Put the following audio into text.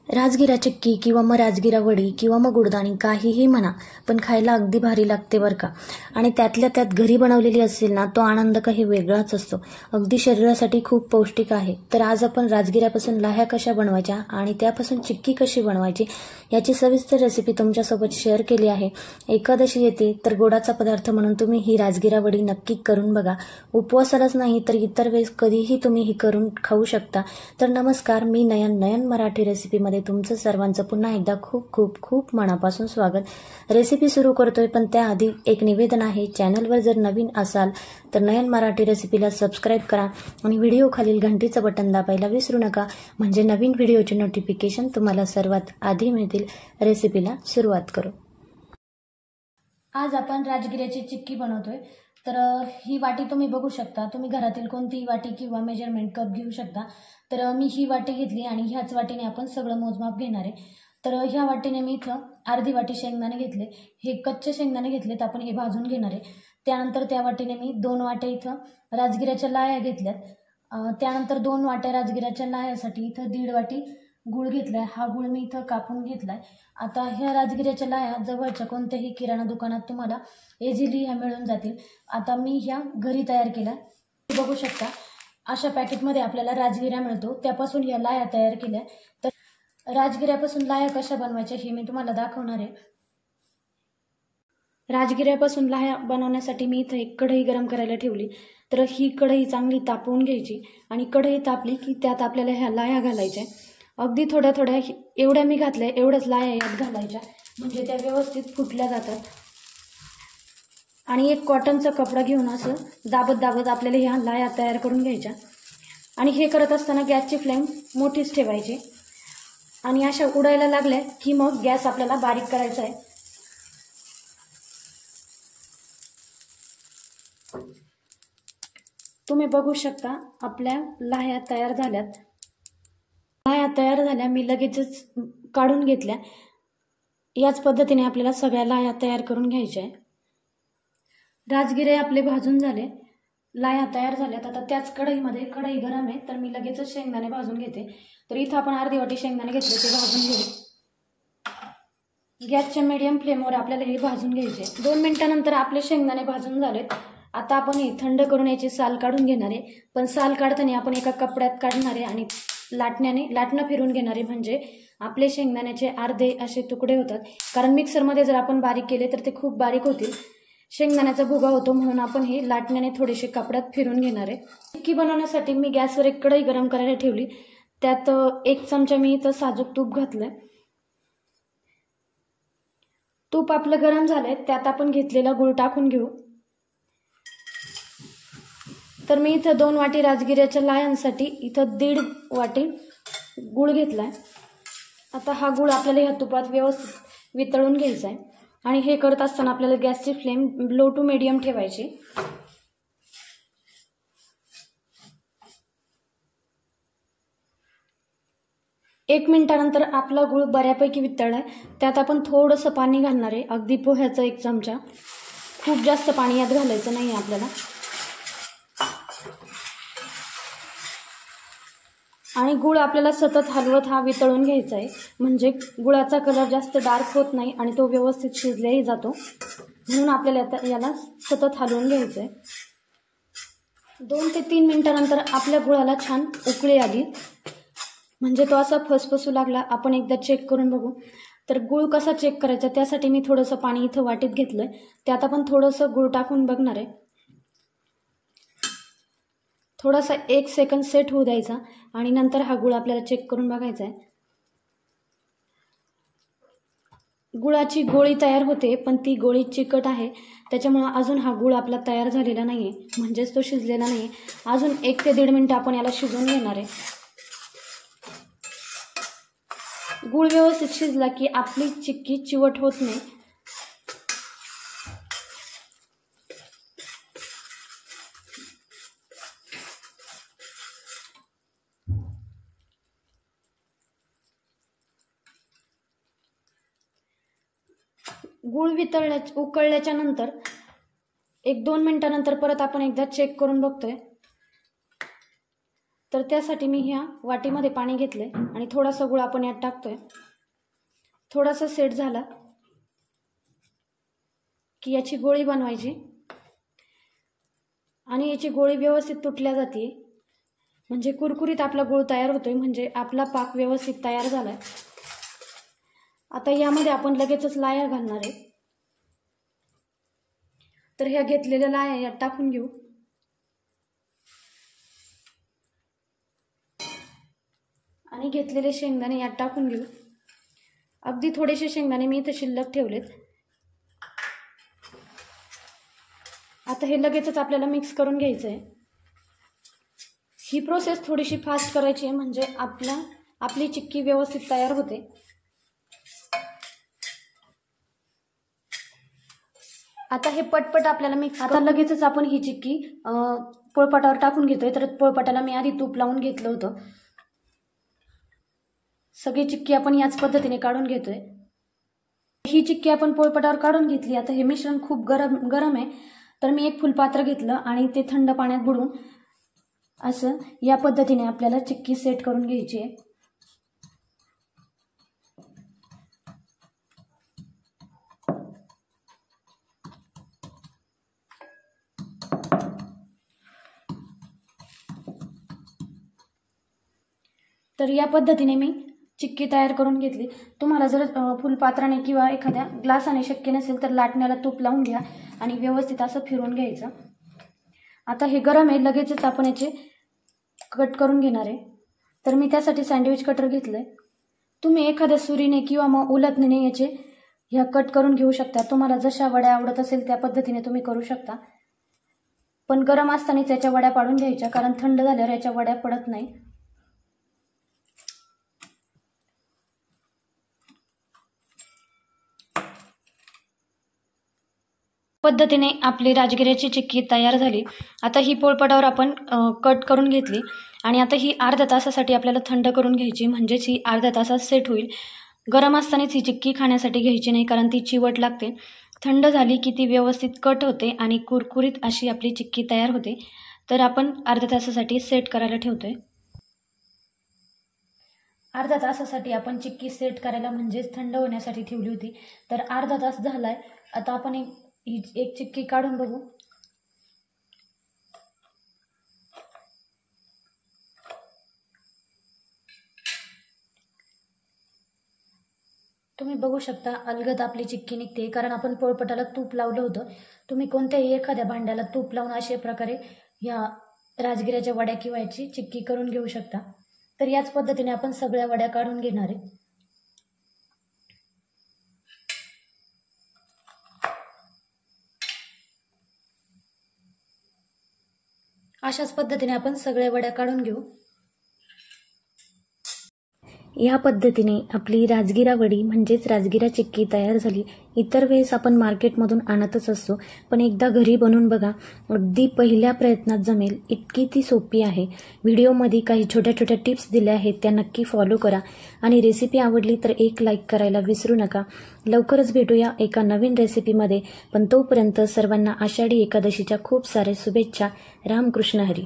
राजगिरा चिक्की किंवा मग राजगिरा वडी किंवा मग गुडदाणी काहीही म्हणा, पण खायला अगदी भारी लागते बरं का. आणि त्यातल्या त्यात घरी बनवलेली असेल ना, तो आनंद काही वेगळाच असतो. अगदी शरीरासाठी खूप पौष्टिक आहे. तर आज आपण राजगिऱ्यापासून लाह्या कशा बनवायच्या आणि त्यापासून चिक्की कशी बनवायची याची सविस्तर रेसिपी तुमच्यासोबत शेअर केली आहे. एकादशी येते तर गोडाचा पदार्थ म्हणून तुम्ही ही राजगिरा वडी नक्की करून बघा. उपवासालाच नाही तर इतर वेळेस कधीही तुम्ही ही करून खाऊ शकता. तर नमस्कार, मी नयन मराठी रेसिपीमध्ये तुमचं सर्वांचं पुन्हा एकदा खूप खूप खूप मनापासून स्वागत. रेसिपी सुरू करतोय, पण त्याआधी एक निवेदन आहे. चॅनलवर जर नवीन असाल तर नयन मराठी रेसिपीला सबस्क्राईब करा आणि व्हिडिओ खालील घंटीचं बटन दाबायला विसरू नका, म्हणजे नवीन व्हिडिओचे नोटिफिकेशन तुम्हाला सर्वात आधी मिळतील. रेसिपीला सुरुवात करू. आज आपण राजगिऱ्याची चिक्की बनवतोय. तर ही वाटी तुम्ही बघू शकता. तुम्ही घरातील कोणतीही वाटी किंवा मेजरमेंट कप घेऊ शकता. तर मी ही वाटी घेतली आणि ह्याच वाटीने आपण सगळं मोजमाप घेणार आहे. तर ह्या वाटीने मी इथं अर्धी वाटी शेंगदाणे घेतले. हे कच्चे शेंगदाणे घेतलेत, आपण हे भाजून घेणार आहे. त्यानंतर त्या वाटीने मी 2 वाट्या इथं राजगिऱ्याच्या लाह्या घेतल्यात. त्यानंतर 2 वाट्या राजगिऱ्याच्या लाह्यासाठी इथं 1.5 वाटी गूळ घेतलाय. हा गूळ मी इथं कापून घेतलाय. आता ह्या राजगिऱ्याच्या लाह्या जवळच्या कोणत्याही किराणा दुकानात तुम्हाला इझिली ह्या मिळून जातील. आता मी ह्या घरी तयार केल्या. बघू शकता, अशा पॅकेटमध्ये आपल्याला राजगिरा मिळतो, त्यापासून ह्या लाह्या तयार केल्या. तर राजगिऱ्यापासून लाह्या कशा बनवायच्या हे मी तुम्हाला दाखवणार आहे. राजगिऱ्यापासून लाह्या बनवण्यासाठी मी इथं एक कढई गरम करायला ठेवली. तर ही कढई चांगली तापवून घ्यायची आणि कढई तापली की त्यात आपल्याला ह्या लाह्या घालायच्या. अगदी थोड्या थोड्या, एवढ्या मी घातल्या एवढ्याच लाह्या यात घालायच्या, म्हणजे त्या व्यवस्थित फुटल्या जातात. आणि एक कॉटनचा कपडा घेऊन असं दाबत दाबत आपल्याला ह्या लाह्या तयार करून घ्यायच्या. आणि हे करत असताना गॅसची फ्लेम मोठीच ठेवायची. आणि अशा उडायला लागल्या की मग गॅस आपल्याला बारीक करायचा आहे. तुम्ही बघू शकता, आपल्या लाह्या तयार झाल्यात. लाह्या तयार झाल्या, मी लगेचच काढून घेतल्या. याच पद्धतीने आपल्याला सगळ्या लाह्या तयार करून घ्यायच्या आहे. राजगिरे आपले भाजून झाले, लाह्या तयार झाल्यात. आता त्याच कढईमध्ये, कढई गरम आहे तर मी लगेचच शेंगदाणे भाजून घेते. तर इथं आपण अर्धी वाटी शेंगदाणे घेतले, ते भाजून घेऊ. गॅसच्या मीडियम फ्लेमवर आपल्याला हे भाजून घ्यायचे. 2 मिनिटानंतर आपले शेंगदाणे भाजून झालेत. आता आपण हे थंड करून याची साल काढून घेणार आहे. पण साल काढताना आपण एका कपड्यात काढणार आहे आणि लाटणं फिरून घेणार आहे, म्हणजे आपले शेंगदाण्याचे अर्धे असे तुकडे होतात. कारण मिक्सरमध्ये जर आपण बारीक केले तर ते खूप बारीक होतील, शेंगदाण्याचा भुगा होतो, म्हणून आपण हे लाटण्याने थोडेसे कपड्यात फिरून घेणार आहे. चिक्की बनवण्यासाठी मी गॅसवर एक कढई गरम करायला ठेवली. त्यात 1 चमचा मी इथं साजूक तूप घातलंय. तूप आपलं गरम झालंय, त्यात आपण घेतलेला गूळ टाकून घेऊ. तर मी इथं 2 वाटी राजगिऱ्याच्या लाह्यांसाठी इथं 1.5 वाटी गूळ घेतलाय. आता हा गूळ आपल्याला ह्या तुपात व्यवस्थित वितळून घ्यायचा आहे. आणि हे करत असताना आपल्याला गॅसची फ्लेम लो टू मीडियम ठेवायची. एक मिनिटानंतर आपला गूळ बऱ्यापैकी वितळलाय. त्यात आपण थोडंसं पाणी घालणार आहे, अगदी पोह्याचा 1 चमचा. खूप जास्त पाणी यात घालायचं नाही आपल्याला. आणि गूळ आपल्याला सतत हलवत हा वितळून घ्यायचा आहे, म्हणजे गुळाचा कलर जास्त डार्क होत नाही आणि तो व्यवस्थित शिजल्याही जातो, म्हणून आपल्याला याला सतत हलवून घ्यायचं आहे. 2 ते 3 मिनिटानंतर आपल्या गुळाला छान उकळी आली, म्हणजे तो असा फसफसू लागला. आपण एकदा चेक करून बघू. तर गूळ कसा चेक करायचा त्यासाठी मी थोडंसं पाणी इथं वाटीत घेतलंय. त्यात आपण थोडंसं गूळ टाकून बघणार आहे. थोडासा 1 सेकंद सेट होऊ द्यायचा आणि नंतर हा गूळ आपल्याला चेक करून बघायचा आहे. गुळाची गोळी तयार होते, पण ती गोळी चिकट आहे, त्याच्यामुळं अजून हा गूळ आपला तयार झालेला नाही आहे, म्हणजेच तो शिजलेला नाही आहे. अजून 1 ते 1.5 मिनिटं आपण याला शिजवून घेणार आहे. गूळ व्यवस्थित शिजला की आपली चिक्की चिवट होत नाही. गूळ उकळल्याच्या नंतर 1-2 मिनिटानंतर परत आपण एकदा चेक करून बघतोय. तर त्यासाठी मी ह्या वाटीमध्ये पाणी घेतले आणि थोडासा गुळ आपण यात टाकतोय. थोडासा सेट झाला की याची गोळी बनवायची आणि याची गोळी व्यवस्थित तुटल्या जाते, म्हणजे कुरकुरीत आपला गूळ तयार होतोय, म्हणजे आपला पाक व्यवस्थित तयार झालाय. आता यामध्ये आपण लगेचच लाया घालणार आहे. तर ह्या घेतलेल्या लाया यात टाकून घेऊ आणि घेतलेले शेंगदाणे यात टाकून घेऊ. अगदी थोडेसे शेंगदाणे मी इथे शिल्लक ठेवलेत. आता हे लगेचच आपल्याला मिक्स करून घ्यायचं आहे. ही प्रोसेस थोडीशी फास्ट करायची आहे, म्हणजे आपली चिक्की व्यवस्थित तयार होते. आता हे पटपट आपल्याला मिक्स. आता लगेचच आपण ही चिक्की पोळपाटावर टाकून घेतोय. तर पोळपाटाला मी आधी तूप लावून घेतलं होतं. सगळी चिक्की आपण याच पद्धतीने काढून घेतोय. ही चिक्की आपण पोळपाटावर काढून घेतली. आता हे मिश्रण खूप गरम आहे, तर मी एक फुलपात्र घेतलं आणि ते थंड पाण्यात बुडवून असं या पद्धतीने आपल्याला चिक्की सेट करून घ्यायची आहे. तर या पद्धतीने मी चिक्की तयार करून घेतली. तुम्हाला जर फुलपात्राने किंवा एखाद्या ग्लासाने शक्य नसेल तर लाटण्याला तूप लावून घ्या आणि व्यवस्थित असं फिरवून घ्यायचं. आता हे गरम आहे, लगेचच आपण याचे कट करून घेणार आहे. तर मी त्यासाठी सँडविच कटर घेतलंय. तुम्ही एखाद्या सुरीने किंवा मग उलटणीने याचे ह्या कट करून घेऊ शकता. तुम्हाला जशा वड्या आवडत असेल त्या पद्धतीने तुम्ही करू शकता, पण गरम असतानाच याच्या वड्या पाडून घ्यायच्या, कारण थंड झाल्यावर याच्या वड्या पडत नाही. पद्धतीने आपली राजगिऱ्याची चिक्की तयार झाली. आता ही पोळपाटावर आपण कट करून घेतली आणि आता ही अर्ध्या तासासाठी आपल्याला थंड करून घ्यायची, म्हणजेच ही अर्ध्या तासात सेट होईल. गरम असतानाच ही चिक्की खाण्यासाठी घ्यायची नाही, कारण ती चिवट लागते. थंड झाली की ती व्यवस्थित कट होते आणि कुरकुरीत अशी आपली चिक्की तयार होते. तर आपण अर्ध्या तासासाठी सेट करायला ठेवतोय. अर्ध्या तासासाठी आपण चिक्की सेट करायला म्हणजेच थंड होण्यासाठी ठेवली होती. तर अर्धा तास झालाय. आता आपण एक चिक्की काढून बघू. तुम्ही बघू शकता अलगद आपली चिक्की निघते, कारण आपण पोळपाटाला तूप लावलं होतं. तुम्ही कोणत्याही एखाद्या भांड्याला तूप लावून अशा प्रकारे ह्या राजगिऱ्याच्या वड्या किंवा याची चिक्की करून घेऊ शकता. तर याच पद्धतीने आपण सगळ्या वड्या काढून घेणार आहे. अशाच पद्धतीने आपण सगळ्या वड्या काढून घेऊ. या पद्धतीने आपली राजगिरा वडी म्हणजेच राजगिरा चिक्की तयार झाली. इतर वेळेस आपण मार्केटमधून आणतच असतो, पण एकदा घरी बनवून बघा, अगदी पहिल्या प्रयत्नात जमेल इतकी ती सोपी आहे. व्हिडिओमध्ये काही छोट्या छोट्या टिप्स दिल्या आहेत, त्या नक्की फॉलो करा आणि रेसिपी आवडली तर एक लाईक करायला विसरू नका. लवकरच भेटूया एका नवीन रेसिपीमध्ये, पण तोपर्यंत सर्वांना आषाढी एकादशीच्या खूप साऱ्या शुभेच्छा. रामकृष्ण हरी.